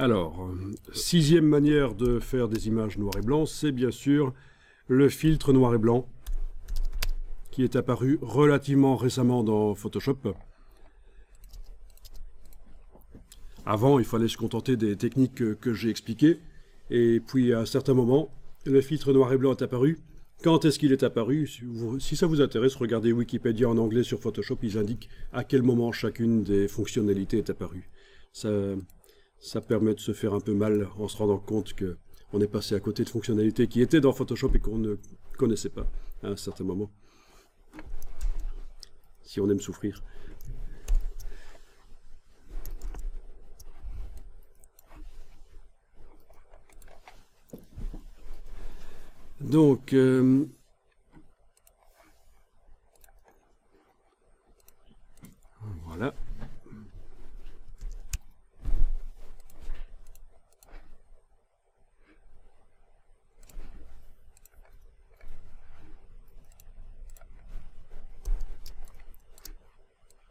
Alors, sixième manière de faire des images noir et blanc, c'est bien sûr le filtre noir et blanc qui est apparu relativement récemment dans Photoshop. Avant, il fallait se contenter des techniques que j'ai expliquées, et puis à un certain moment, le filtre noir et blanc est apparu. Quand est-ce qu'il est apparu? Si ça vous intéresse, regardez Wikipédia en anglais sur Photoshop, ils indiquent à quel moment chacune des fonctionnalités est apparue. Ça permet de se faire un peu mal en se rendant compte qu'on est passé à côté de fonctionnalités qui étaient dans Photoshop et qu'on ne connaissait pas à un certain moment. Si on aime souffrir. Donc, voilà.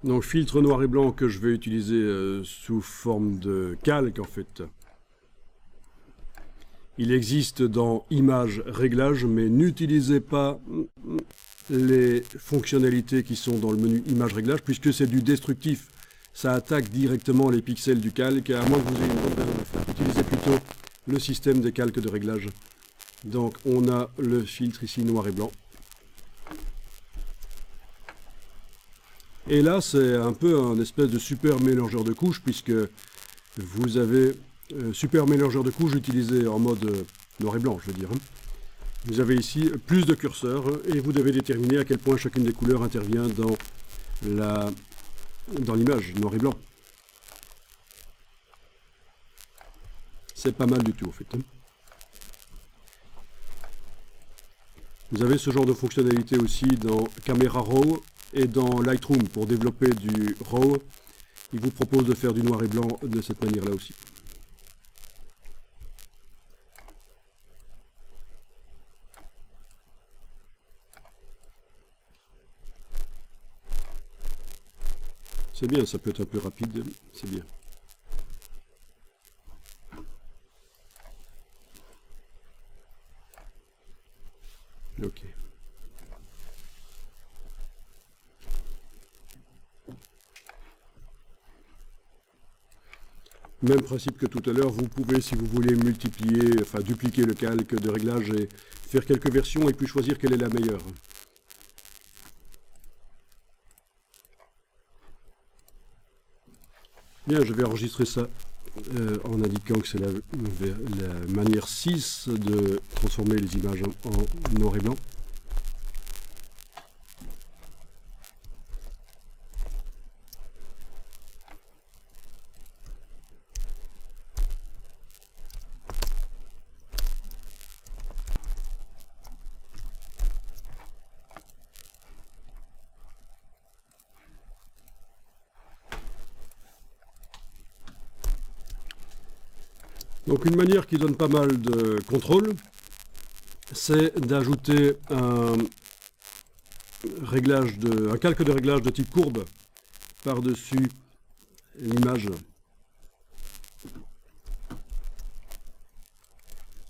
Donc, filtre noir et blanc que je vais utiliser sous forme de calque, en fait. Il existe dans Images, Réglages, mais n'utilisez pas les fonctionnalités qui sont dans le menu Images, Réglages, puisque c'est du destructif. Ça attaque directement les pixels du calque, à moins que vous ayez une bonne raison de faire. Utilisez plutôt le système des calques de réglage. Donc on a le filtre ici noir et blanc. Et là, c'est un peu un espèce de super mélangeur de couches, puisque vous avez super mélangeur de couches utilisé en mode noir et blanc, je veux dire. Vous avez ici plus de curseurs et vous devez déterminer à quel point chacune des couleurs intervient dans l'image noir et blanc. C'est pas mal du tout en fait. Vous avez ce genre de fonctionnalité aussi dans Camera Raw et dans Lightroom. Pour développer du RAW, il vous propose de faire du noir et blanc de cette manière-là aussi. C'est bien, ça peut être un peu rapide, c'est bien. Ok. Même principe que tout à l'heure, vous pouvez, si vous voulez, dupliquer le calque de réglage et faire quelques versions et puis choisir quelle est la meilleure. Bien, je vais enregistrer ça en indiquant que c'est la manière 6 de transformer les images en noir et blanc. Donc une manière qui donne pas mal de contrôle, c'est d'ajouter un calque de réglage de type courbe par-dessus l'image.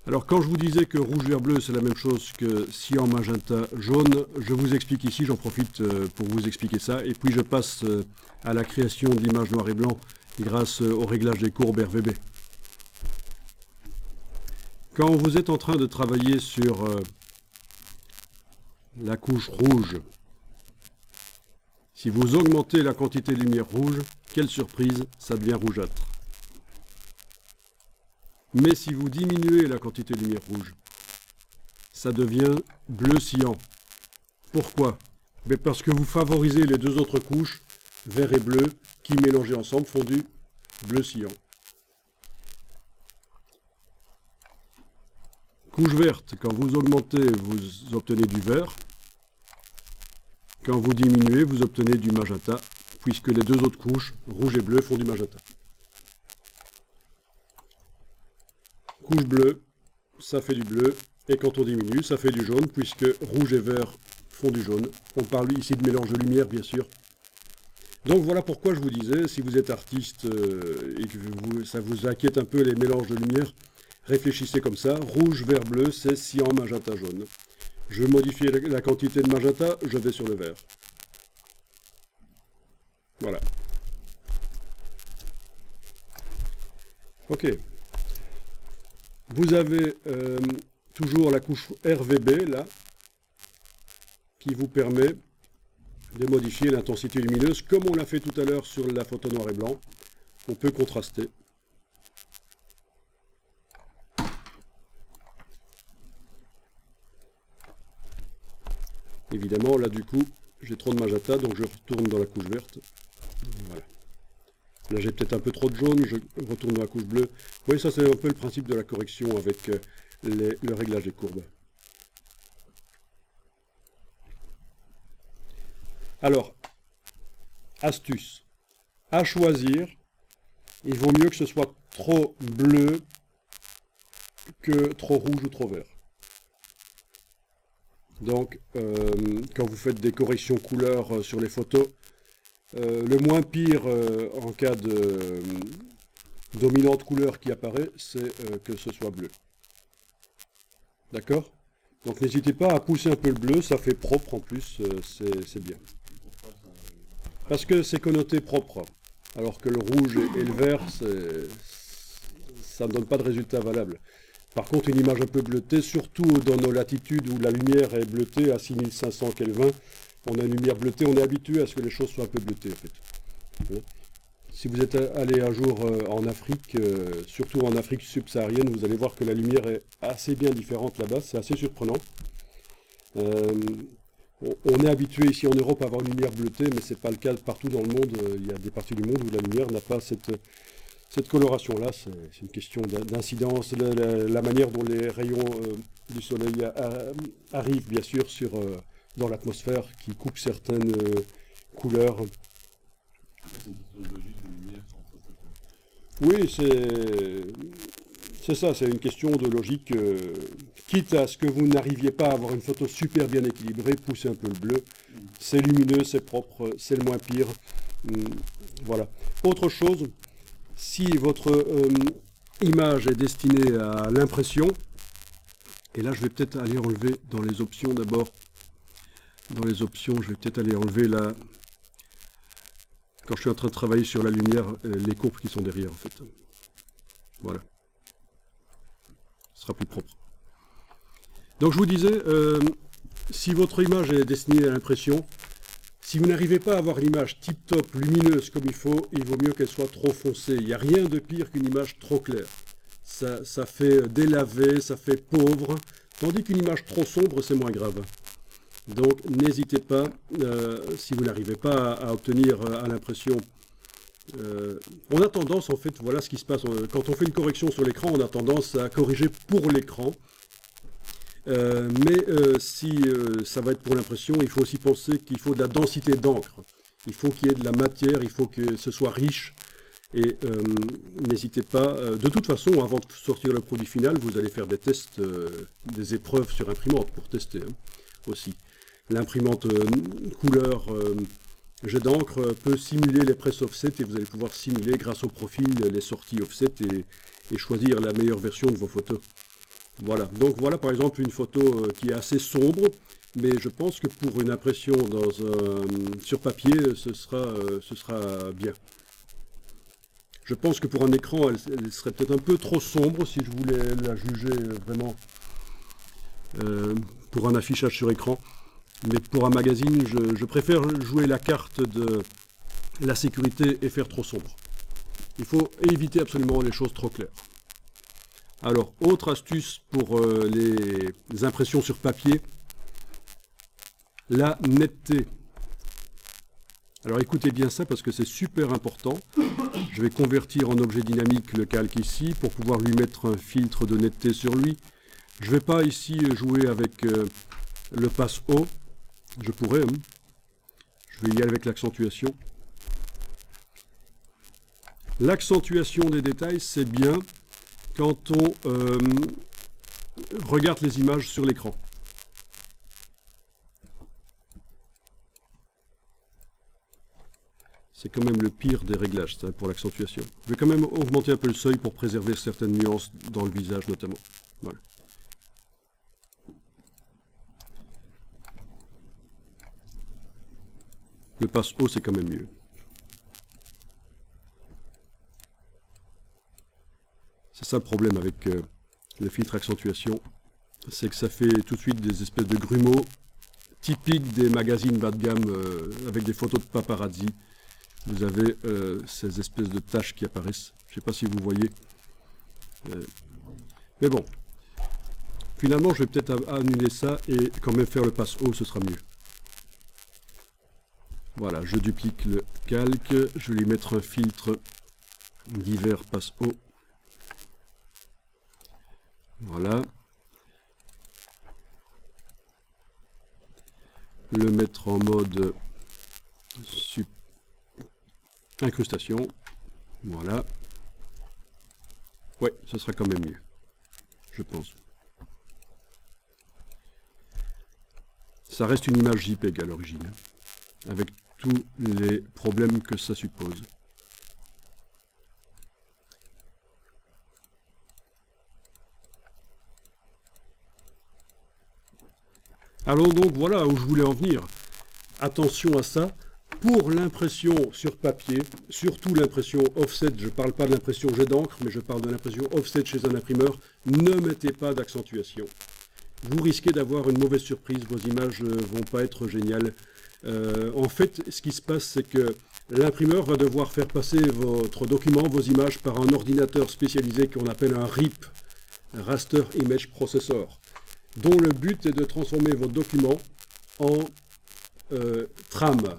Alors quand je vous disais que rouge, vert, bleu, c'est la même chose que cyan, magenta, jaune, je vous explique ici, j'en profite pour vous expliquer ça, et puis je passe à la création de l'image noir et blanc grâce au réglage des courbes RVB. Quand vous êtes en train de travailler sur la couche rouge, si vous augmentez la quantité de lumière rouge, quelle surprise, ça devient rougeâtre. Mais si vous diminuez la quantité de lumière rouge, ça devient bleu cyan. Pourquoi? Mais parce que vous favorisez les deux autres couches, vert et bleu, qui mélangées ensemble font du bleu cyan. Couche verte, quand vous augmentez, vous obtenez du vert. Quand vous diminuez, vous obtenez du magenta, puisque les deux autres couches, rouge et bleu, font du magenta. Couche bleue, ça fait du bleu, et quand on diminue, ça fait du jaune, puisque rouge et vert font du jaune. On parle ici de mélange de lumière, bien sûr. Donc voilà pourquoi je vous disais, si vous êtes artiste et que ça vous inquiète un peu les mélanges de lumière, réfléchissez comme ça. Rouge, vert, bleu, c'est cyan, magenta, jaune. Je veux modifier la quantité de magenta, je vais sur le vert. Voilà. Ok. Vous avez toujours la couche RVB, là, qui vous permet de modifier l'intensité lumineuse, comme on l'a fait tout à l'heure sur la photo noir et blanc. On peut contraster. Évidemment, là, du coup, j'ai trop de magenta, donc je retourne dans la couche verte. Voilà. Là, j'ai peut-être un peu trop de jaune, je retourne dans la couche bleue. Vous voyez, ça, c'est un peu le principe de la correction avec le réglage des courbes. Alors, astuce. À choisir, il vaut mieux que ce soit trop bleu que trop rouge ou trop vert. Donc, quand vous faites des corrections couleurs sur les photos, le moins pire en cas de dominante couleur qui apparaît, c'est que ce soit bleu. D'accord? Donc n'hésitez pas à pousser un peu le bleu, ça fait propre en plus, c'est bien. Parce que c'est connoté propre, alors que le rouge et le vert, ça ne donne pas de résultat valable. Par contre, une image un peu bleutée, surtout dans nos latitudes où la lumière est bleutée à 6500 Kelvin, on a une lumière bleutée, on est habitué à ce que les choses soient un peu bleutées en fait. Si vous êtes allé un jour en Afrique, surtout en Afrique subsaharienne, vous allez voir que la lumière est assez bien différente là-bas, c'est assez surprenant. On est habitué ici en Europe à avoir une lumière bleutée, mais ce n'est pas le cas partout dans le monde. Il y a des parties du monde où la lumière n'a pas cette coloration-là. C'est une question d'incidence, la manière dont les rayons du soleil arrivent, bien sûr, dans l'atmosphère, qui coupe certaines couleurs. Oui, c'est ça, c'est une question de logique. Quitte à ce que vous n'arriviez pas à avoir une photo super bien équilibrée, poussez un peu le bleu. C'est lumineux, c'est propre, c'est le moins pire. Voilà. Autre chose, si votre image est destinée à l'impression, et là je vais peut-être aller enlever dans les options d'abord. Dans les options, je vais peut-être aller enlever la... Quand je suis en train de travailler sur la lumière, les courbes qui sont derrière en fait. Voilà. Ce sera plus propre. Donc je vous disais, si votre image est destinée à l'impression, si vous n'arrivez pas à avoir l'image tip-top, lumineuse comme il vaut mieux qu'elle soit trop foncée. Il n'y a rien de pire qu'une image trop claire. Ça fait délavé, ça fait pauvre, tandis qu'une image trop sombre, c'est moins grave. Donc n'hésitez pas, si vous n'arrivez pas à obtenir à l'impression... on a tendance, en fait, voilà ce qui se passe, quand on fait une correction sur l'écran, on a tendance à corriger pour l'écran. Si ça va être pour l'impression, il faut aussi penser qu'il faut de la densité d'encre. Il faut qu'il y ait de la matière, il faut que ce soit riche. Et n'hésitez pas, de toute façon, avant de sortir le produit final, vous allez faire des tests, des épreuves sur imprimante pour tester aussi. L'imprimante couleur jet d'encre peut simuler les presses offset et vous allez pouvoir simuler grâce au profil les sorties offset et choisir la meilleure version de vos photos. Voilà, donc voilà par exemple une photo qui est assez sombre, mais je pense que pour une impression sur papier, ce sera bien. Je pense que pour un écran, elle serait peut-être un peu trop sombre si je voulais la juger vraiment pour un affichage sur écran. Mais pour un magazine, je préfère jouer la carte de la sécurité et faire trop sombre. Il faut éviter absolument les choses trop claires. Alors, autre astuce pour les impressions sur papier, la netteté. Alors écoutez bien ça parce que c'est super important. Je vais convertir en objet dynamique le calque ici pour pouvoir lui mettre un filtre de netteté sur lui. Je ne vais pas ici jouer avec le passe haut. Je pourrais. Je vais y aller avec l'accentuation. L'accentuation des détails, c'est bien quand on regarde les images sur l'écran. C'est quand même le pire des réglages, ça, pour l'accentuation. Je vais quand même augmenter un peu le seuil pour préserver certaines nuances dans le visage notamment. Voilà. Le passe haut, c'est quand même mieux. C'est ça le problème avec le filtre accentuation, c'est que ça fait tout de suite des espèces de grumeaux typiques des magazines bas de gamme avec des photos de paparazzi. Vous avez ces espèces de taches qui apparaissent. Je ne sais pas si vous voyez. Mais bon. Finalement, je vais peut-être annuler ça et quand même faire le passe haut, ce sera mieux. Voilà, je duplique le calque. Je vais lui mettre un filtre divers passe haut. Voilà. Le mettre en mode incrustation. Voilà. Ouais, ce sera quand même mieux. Je pense. Ça reste une image JPEG à l'origine, avec tous les problèmes que ça suppose. Alors donc voilà où je voulais en venir. Attention à ça. Pour l'impression sur papier, surtout l'impression offset, je ne parle pas de l'impression jet d'encre, mais je parle de l'impression offset chez un imprimeur, ne mettez pas d'accentuation. Vous risquez d'avoir une mauvaise surprise, vos images ne vont pas être géniales. En fait, ce qui se passe, c'est que l'imprimeur va devoir faire passer votre document, vos images, par un ordinateur spécialisé qu'on appelle un RIP, un Raster Image Processor, dont le but est de transformer votre document en trames,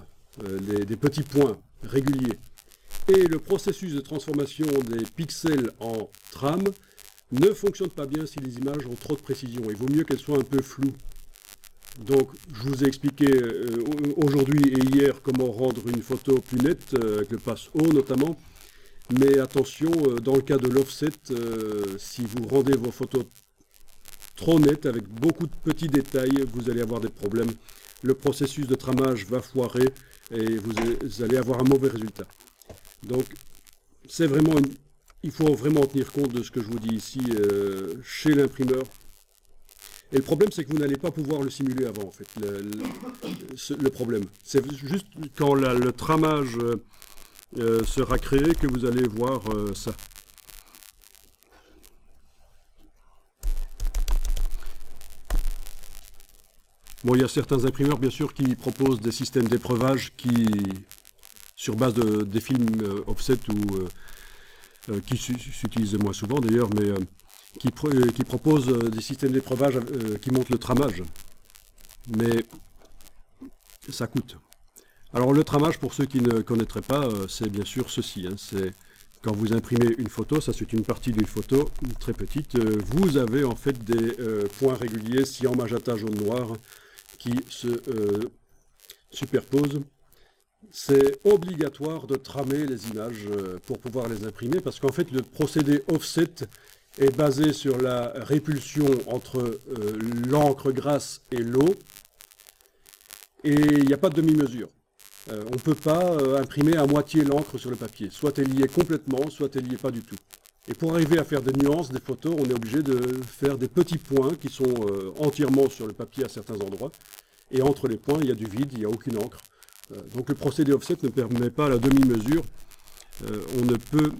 des petits points réguliers. Et le processus de transformation des pixels en trames ne fonctionne pas bien si les images ont trop de précision. Il vaut mieux qu'elles soient un peu floues. Donc, je vous ai expliqué aujourd'hui et hier comment rendre une photo plus nette, avec le passe haut notamment. Mais attention, dans le cas de l'offset, si vous rendez vos photos trop nettes, avec beaucoup de petits détails, vous allez avoir des problèmes. Le processus de tramage va foirer et vous allez avoir un mauvais résultat. Donc, c'est vraiment il faut vraiment tenir compte de ce que je vous dis ici chez l'imprimeur. Et le problème, c'est que vous n'allez pas pouvoir le simuler avant, en fait, le problème. C'est juste quand le tramage sera créé que vous allez voir ça. Bon, il y a certains imprimeurs, bien sûr, qui proposent des systèmes d'épreuvage sur base des films offset ou qui s'utilisent moins souvent d'ailleurs, mais qui proposent des systèmes d'épreuvage qui montrent le tramage. Mais ça coûte. Alors le tramage, pour ceux qui ne connaîtraient pas, c'est bien sûr ceci. Hein, c'est quand vous imprimez une photo, ça c'est une partie d'une photo très petite, vous avez en fait des points réguliers, cyan, magenta, jaune, noir, qui se superposent. C'est obligatoire de tramer les images pour pouvoir les imprimer, parce qu'en fait le procédé offset est basé sur la répulsion entre l'encre grasse et l'eau, et il n'y a pas de demi-mesure. On ne peut pas imprimer à moitié l'encre sur le papier, soit elle y est complètement, soit elle n'y est pas du tout. Et pour arriver à faire des nuances, des photos, on est obligé de faire des petits points qui sont entièrement sur le papier à certains endroits, et entre les points, il y a du vide, il n'y a aucune encre. Donc le procédé offset ne permet pas la demi-mesure. On ne peut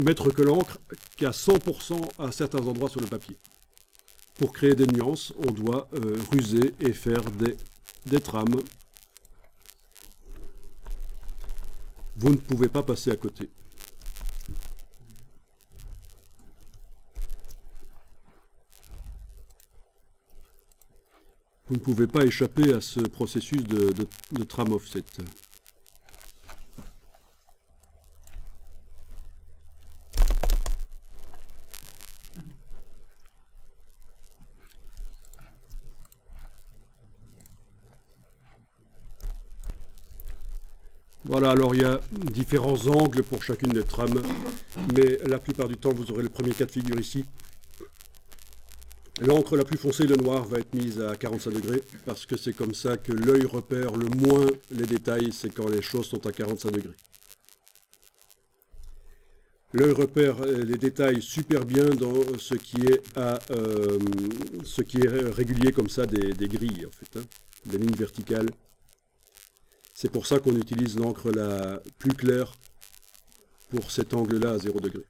mettre que l'encre qu'à 100% à certains endroits sur le papier. Pour créer des nuances, on doit ruser et faire des trames. Vous ne pouvez pas passer à côté. Vous ne pouvez pas échapper à ce processus de trame offset. Voilà, alors il y a différents angles pour chacune des trames, mais la plupart du temps, vous aurez le premier cas de figure ici. L'encre la plus foncée, le noir, va être mise à 45 degrés, parce que c'est comme ça que l'œil repère le moins les détails, c'est quand les choses sont à 45 degrés. L'œil repère les détails super bien dans ce qui est régulier comme ça des grilles, en fait, hein, des lignes verticales. C'est pour ça qu'on utilise l'encre la plus claire pour cet angle-là à 0 degré.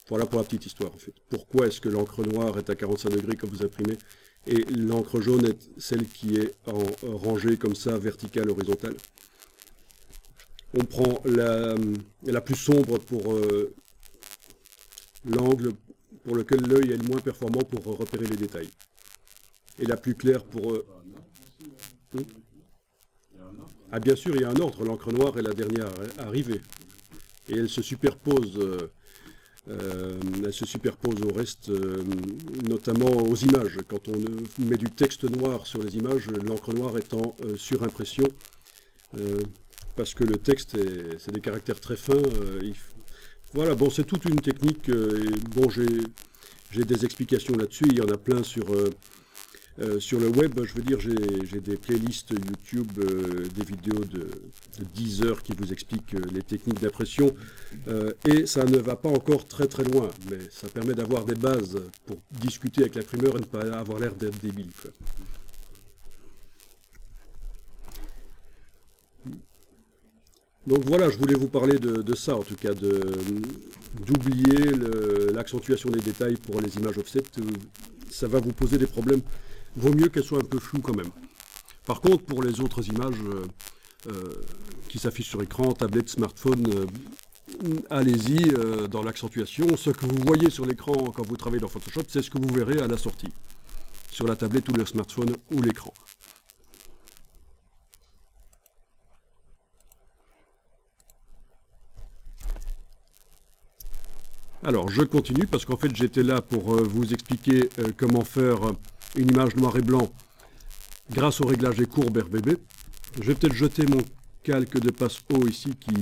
Voilà pour la petite histoire, en fait. Pourquoi est-ce que l'encre noire est à 45 degrés quand vous imprimez et l'encre jaune est celle qui est en rangée comme ça, verticale, horizontale. On prend la plus sombre pour l'angle pour lequel l'œil est le moins performant pour repérer les détails. Et la plus claire pour... Ah bien sûr, il y a un ordre. L'encre noire est la dernière arrivée. Et elle se superpose au reste, notamment aux images. Quand on met du texte noir sur les images, l'encre noire est en surimpression, parce que le texte, c'est des caractères très fins. Voilà, bon, c'est toute une technique. Bon, j'ai des explications là-dessus. Il y en a plein sur le web. Je veux dire, j'ai des playlists YouTube, des vidéos de 10 heures qui vous expliquent les techniques d'impression. Et ça ne va pas encore très très loin, mais ça permet d'avoir des bases pour discuter avec l'imprimeur et ne pas avoir l'air d'être débile, quoi. Donc voilà, je voulais vous parler de ça, en tout cas, d'oublier l'accentuation des détails pour les images offset. Ça va vous poser des problèmes. Vaut mieux qu'elles soient un peu floues quand même. Par contre, pour les autres images qui s'affichent sur écran, tablette, smartphone, allez-y dans l'accentuation. Ce que vous voyez sur l'écran quand vous travaillez dans Photoshop, c'est ce que vous verrez à la sortie, sur la tablette ou le smartphone ou l'écran. Alors, je continue parce qu'en fait, j'étais là pour vous expliquer comment faire une image noir et blanc grâce au réglage des courbes RBB. Je vais peut-être jeter mon calque de passe haut ici qui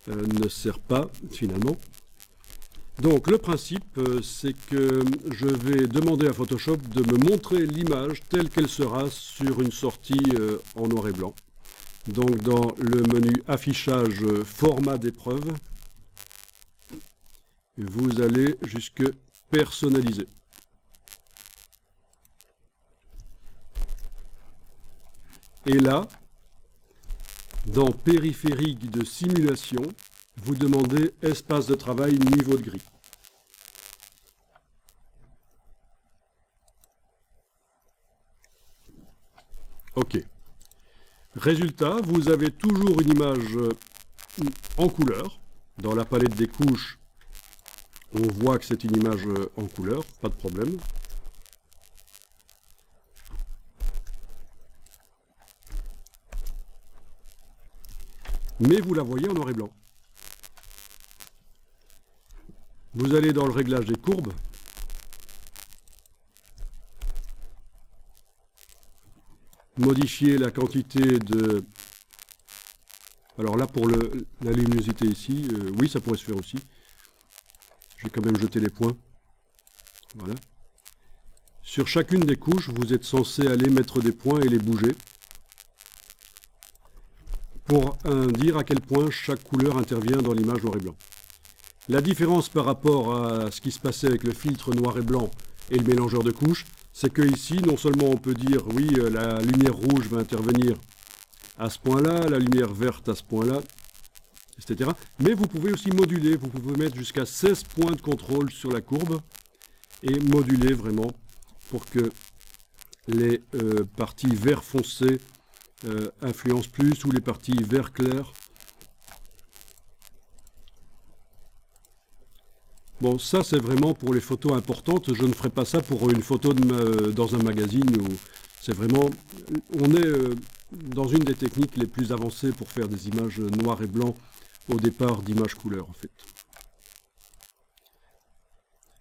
ne sert pas finalement. Donc, le principe, c'est que je vais demander à Photoshop de me montrer l'image telle qu'elle sera sur une sortie en noir et blanc. Donc, dans le menu affichage format d'épreuve, vous allez jusque personnaliser. Et là, dans périphérique de simulation, vous demandez espace de travail niveau de gris. OK. Résultat, vous avez toujours une image en couleur. Dans la palette des couches, on voit que c'est une image en couleur, pas de problème. Mais vous la voyez en noir et blanc. Vous allez dans le réglage des courbes. Modifier la quantité de... Alors là, pour la luminosité ici, oui, ça pourrait se faire aussi. Je vais quand même jeter les points. Voilà. Sur chacune des couches, vous êtes censé aller mettre des points et les bouger pour dire à quel point chaque couleur intervient dans l'image noir et blanc. La différence par rapport à ce qui se passait avec le filtre noir et blanc et le mélangeur de couches, c'est que ici, non seulement on peut dire oui, la lumière rouge va intervenir à ce point-là, la lumière verte à ce point-là, etc. Mais vous pouvez aussi moduler, vous pouvez mettre jusqu'à 16 points de contrôle sur la courbe et moduler vraiment pour que les parties vert foncé influencent plus ou les parties vert clair. Bon, ça c'est vraiment pour les photos importantes. Je ne ferai pas ça pour une photo dans un magazine. C'est vraiment, on est dans une des techniques les plus avancées pour faire des images noir et blanc au départ d'images couleur en fait.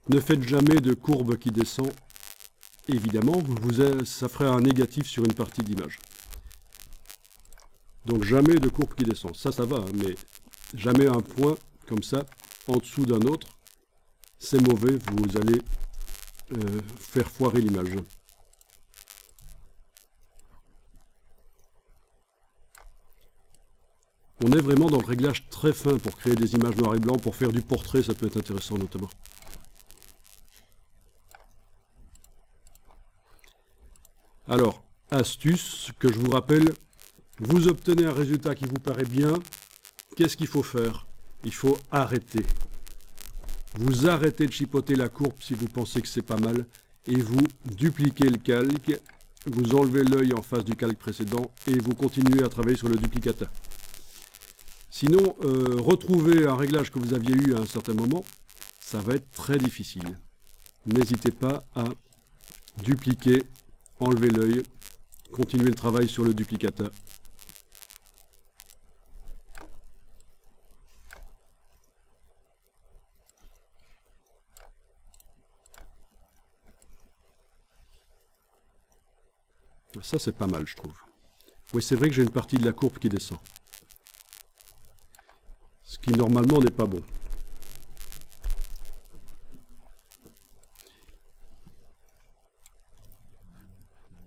Ne faites jamais de courbe qui descend. Évidemment, ça ferait un négatif sur une partie d'image. Donc jamais de courbe qui descend. Ça va, hein, mais jamais un point comme ça en dessous d'un autre. C'est mauvais, vous allez faire foirer l'image. On est vraiment dans le réglage très fin pour créer des images noir et blanc, pour faire du portrait, ça peut être intéressant notamment. Alors, astuce que je vous rappelle, vous obtenez un résultat qui vous paraît bien, qu'est-ce qu'il faut faire? Il faut arrêter. Vous arrêtez de chipoter la courbe si vous pensez que c'est pas mal, et vous dupliquez le calque, vous enlevez l'œil en face du calque précédent, et vous continuez à travailler sur le duplicata. Sinon, retrouver un réglage que vous aviez eu à un certain moment, ça va être très difficile. N'hésitez pas à dupliquer, enlever l'œil, continuer le travail sur le duplicata. Ça, c'est pas mal, je trouve. Oui, c'est vrai que j'ai une partie de la courbe qui descend. Ce qui, normalement, n'est pas bon.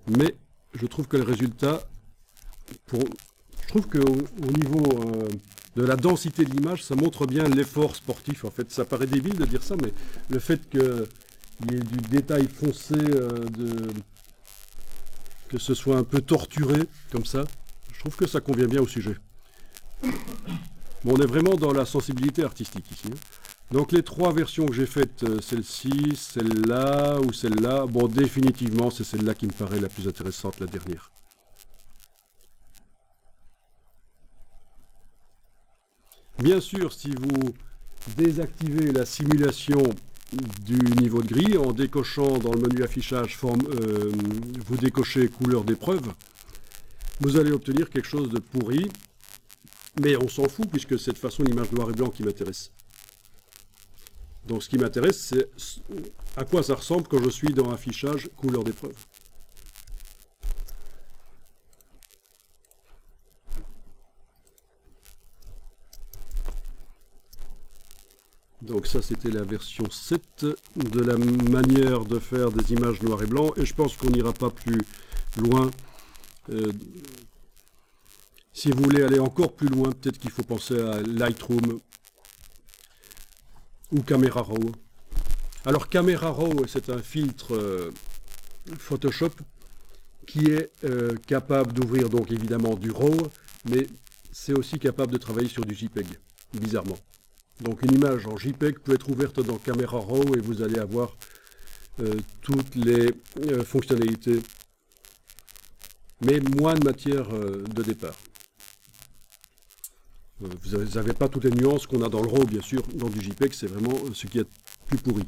Mais je trouve que le résultat, je trouve qu'au niveau de la densité de l'image, ça montre bien l'effort sportif. En fait, ça paraît débile de dire ça, mais le fait qu'il y ait du détail foncé, que ce soit un peu torturé, comme ça, je trouve que ça convient bien au sujet. Bon, on est vraiment dans la sensibilité artistique ici. Donc les trois versions que j'ai faites, celle-ci, celle-là ou celle-là, bon, définitivement, c'est celle-là qui me paraît la plus intéressante, la dernière. Bien sûr, si vous désactivez la simulation du niveau de gris, en décochant dans le menu affichage, vous décochez couleur d'épreuve, vous allez obtenir quelque chose de pourri, mais on s'en fout puisque c'est de façon l'image noir et blanc qui m'intéresse. Donc ce qui m'intéresse, c'est à quoi ça ressemble quand je suis dans affichage couleur d'épreuve. Donc ça, c'était la version 7 de la manière de faire des images noir et blanc. Et je pense qu'on n'ira pas plus loin. Si vous voulez aller encore plus loin, peut-être qu'il faut penser à Lightroom ou Camera Raw. Alors Camera Raw, c'est un filtre Photoshop qui est capable d'ouvrir donc évidemment du RAW, mais c'est aussi capable de travailler sur du JPEG, bizarrement. Donc une image en JPEG peut être ouverte dans Camera Raw et vous allez avoir toutes les fonctionnalités, mais moins de matière de départ. Vous n'avez pas toutes les nuances qu'on a dans le RAW, bien sûr. Dans du JPEG, c'est vraiment ce qui est plus pourri.